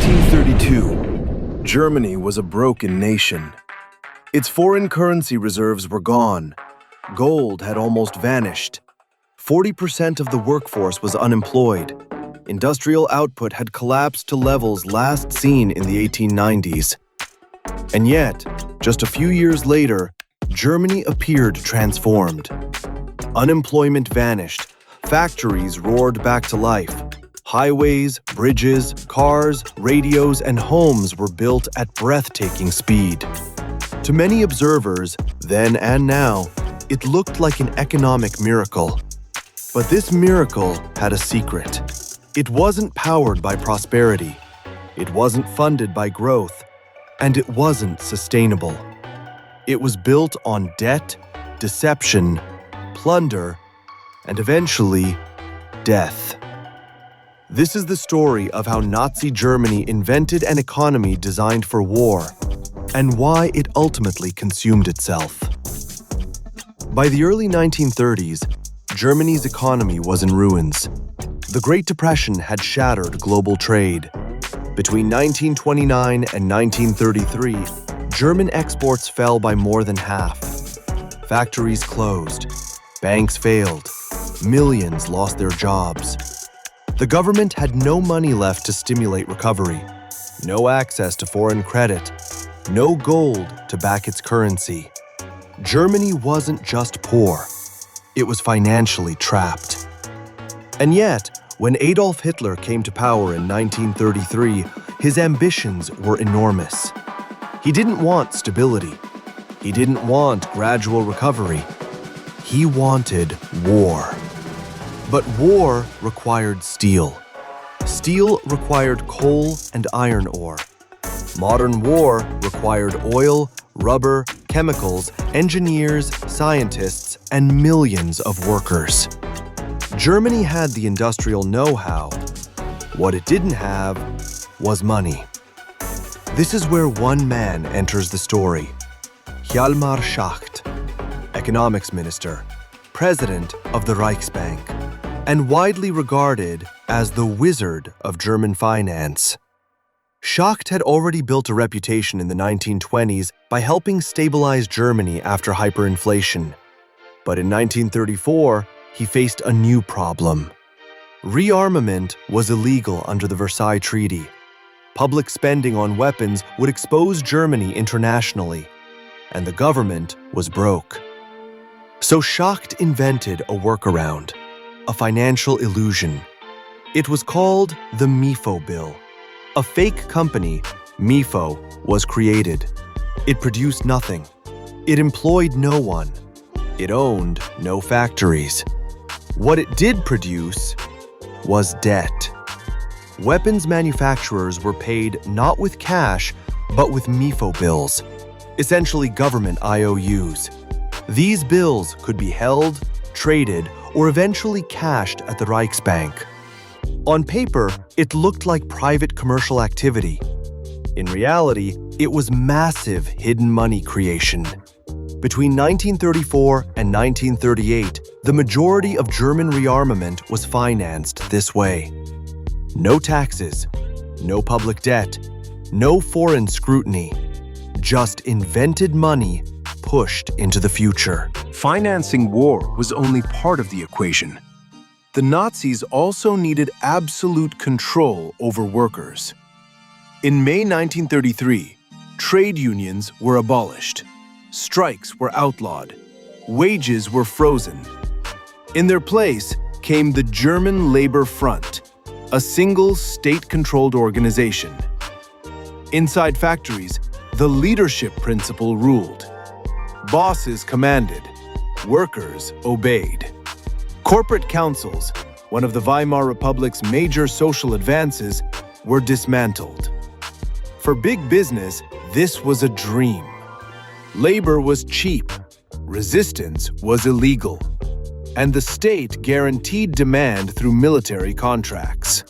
1932, Germany was a broken nation. Its foreign currency reserves were gone. Gold had almost vanished. 40% of the workforce was unemployed. Industrial output had collapsed to levels last seen in the 1890s. And yet, just a few years later, Germany appeared transformed. Unemployment vanished. Factories roared back to life. Highways, bridges, cars, radios, and homes were built at breathtaking speed. To many observers, then and now, it looked like an economic miracle. But this miracle had a secret. It wasn't powered by prosperity. It wasn't funded by growth. And it wasn't sustainable. It was built on debt, deception, plunder, and eventually, death. This is the story of how Nazi Germany invented an economy designed for war, and why it ultimately consumed itself. By the early 1930s, Germany's economy was in ruins. The Great Depression had shattered global trade. Between 1929 and 1933, German exports fell by more than half. Factories closed. Banks failed. Millions lost their jobs. The government had no money left to stimulate recovery, no access to foreign credit, no gold to back its currency. Germany wasn't just poor, it was financially trapped. And yet, when Adolf Hitler came to power in 1933, his ambitions were enormous. He didn't want stability. He didn't want gradual recovery. He wanted war. But war required steel. Steel required coal and iron ore. Modern war required oil, rubber, chemicals, engineers, scientists, and millions of workers. Germany had the industrial know-how. What it didn't have was money. This is where one man enters the story. Hjalmar Schacht, economics minister, president of the Reichsbank, and widely regarded as the wizard of German finance. Schacht had already built a reputation in the 1920s by helping stabilize Germany after hyperinflation. But in 1934, he faced a new problem. Rearmament was illegal under the Versailles Treaty. Public spending on weapons would expose Germany internationally, and the government was broke. So Schacht invented a workaround, a financial illusion. It was called the MEFO bill. A fake company, MEFO, was created. It produced nothing. It employed no one. It owned no factories. What it did produce was debt. Weapons manufacturers were paid not with cash, but with MEFO bills, essentially government IOUs. These bills could be held, traded, or eventually cashed at the Reichsbank. On paper, it looked like private commercial activity. In reality, it was massive hidden money creation. Between 1934 and 1938, the majority of German rearmament was financed this way. No taxes, no public debt, no foreign scrutiny, just invented money pushed into the future. Financing war was only part of the equation. The Nazis also needed absolute control over workers. In May 1933, trade unions were abolished. Strikes were outlawed. Wages were frozen. In their place came the German Labor Front, a single state-controlled organization. Inside factories, the leadership principle ruled. Bosses commanded, workers obeyed. Corporate councils, one of the Weimar Republic's major social advances, were dismantled. For big business, this was a dream. Labor was cheap, resistance was illegal, and the state guaranteed demand through military contracts.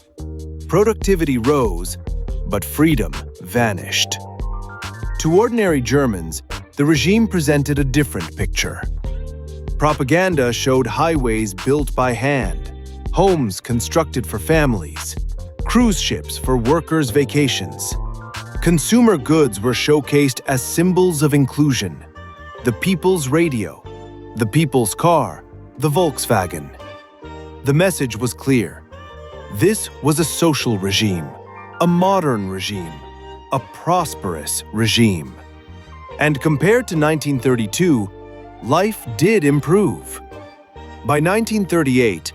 Productivity rose, but freedom vanished. To ordinary Germans, the regime presented a different picture. Propaganda showed highways built by hand, homes constructed for families, cruise ships for workers' vacations. Consumer goods were showcased as symbols of inclusion. The people's radio, the people's car, the Volkswagen. The message was clear. This was a social regime, a modern regime, a prosperous regime. And compared to 1932, life did improve. By 1938,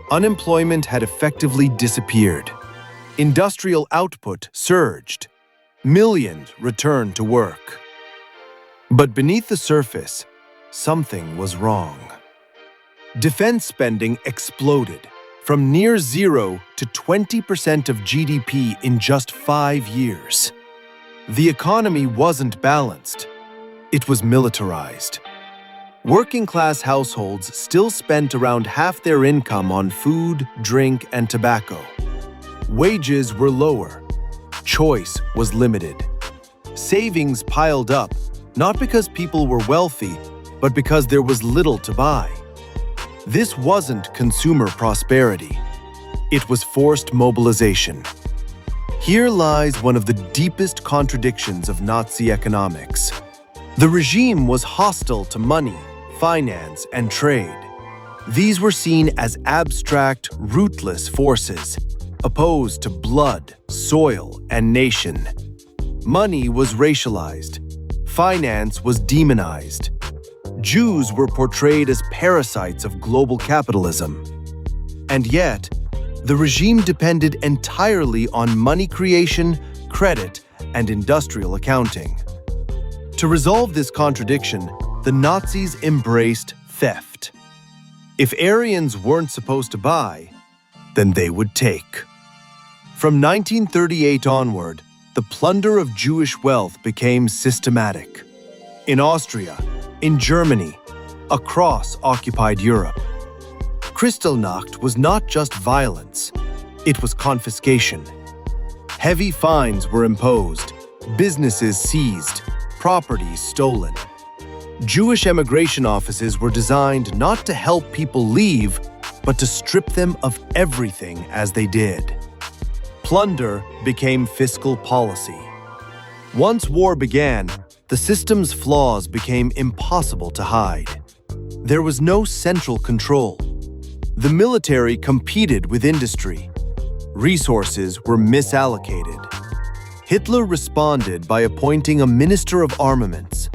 unemployment had effectively disappeared. Industrial output surged. Millions returned to work. But beneath the surface, something was wrong. Defense spending exploded, from near zero to 20% of GDP in just 5 years. The economy wasn't balanced. It was militarized. Working-class households still spent around half their income on food, drink, and tobacco. Wages were lower. Choice was limited. Savings piled up, not because people were wealthy, but because there was little to buy. This wasn't consumer prosperity. It was forced mobilization. Here lies one of the deepest contradictions of Nazi economics. The regime was hostile to money, finance, and trade. These were seen as abstract, rootless forces, opposed to blood, soil, and nation. Money was racialized. Finance was demonized. Jews were portrayed as parasites of global capitalism. And yet, the regime depended entirely on money creation, credit, and industrial accounting. To resolve this contradiction, the Nazis embraced theft. If Aryans weren't supposed to buy, then they would take. From 1938 onward, the plunder of Jewish wealth became systematic. In Austria, in Germany, across occupied Europe. Kristallnacht was not just violence, it was confiscation. Heavy fines were imposed, businesses seized, property stolen. Jewish emigration offices were designed not to help people leave, but to strip them of everything as they did. Plunder became fiscal policy. Once war began, the system's flaws became impossible to hide. There was no central control. The military competed with industry. Resources were misallocated. Hitler responded by appointing a minister of armaments.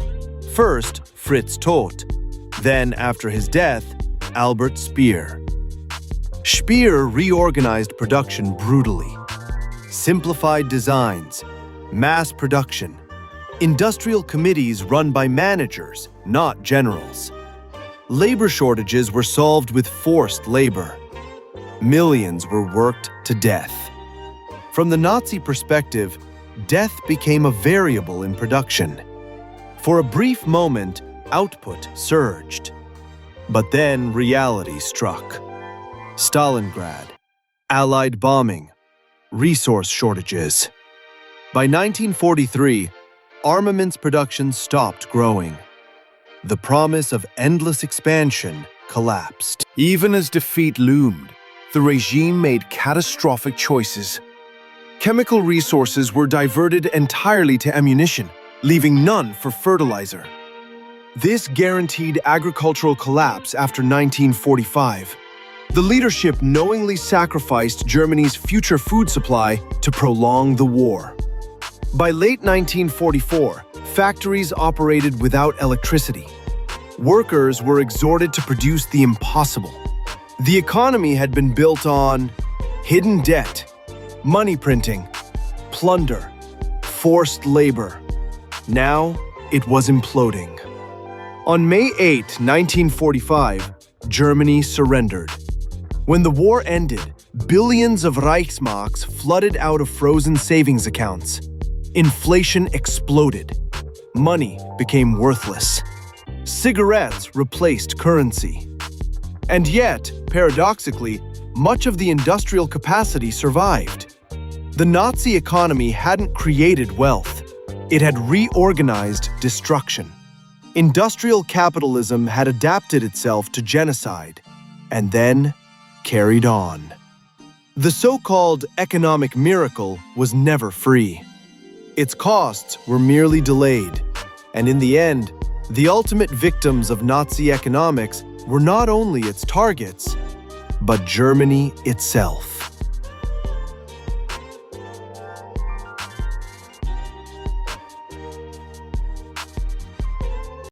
First, Fritz Todt, then, after his death, Albert Speer. Speer reorganized production brutally. Simplified designs, mass production, industrial committees run by managers, not generals. Labor shortages were solved with forced labor. Millions were worked to death. From the Nazi perspective, death became a variable in production. For a brief moment, output surged. But then reality struck. Stalingrad, Allied bombing, resource shortages. By 1943, armaments production stopped growing. The promise of endless expansion collapsed. Even as defeat loomed, the regime made catastrophic choices. Chemical resources were diverted entirely to ammunition, leaving none for fertilizer. This guaranteed agricultural collapse after 1945. The leadership knowingly sacrificed Germany's future food supply to prolong the war. By late 1944, factories operated without electricity. Workers were exhorted to produce the impossible. The economy had been built on hidden debt, money printing, plunder, forced labor. Now it was imploding. On May 8, 1945, Germany surrendered. When the war ended, billions of Reichsmarks flooded out of frozen savings accounts. Inflation exploded. Money became worthless. Cigarettes replaced currency. And yet, paradoxically, much of the industrial capacity survived. The Nazi economy hadn't created wealth. It had reorganized destruction. Industrial capitalism had adapted itself to genocide, and then carried on. The so-called economic miracle was never free. Its costs were merely delayed, and in the end, the ultimate victims of Nazi economics were not only its targets, but Germany itself.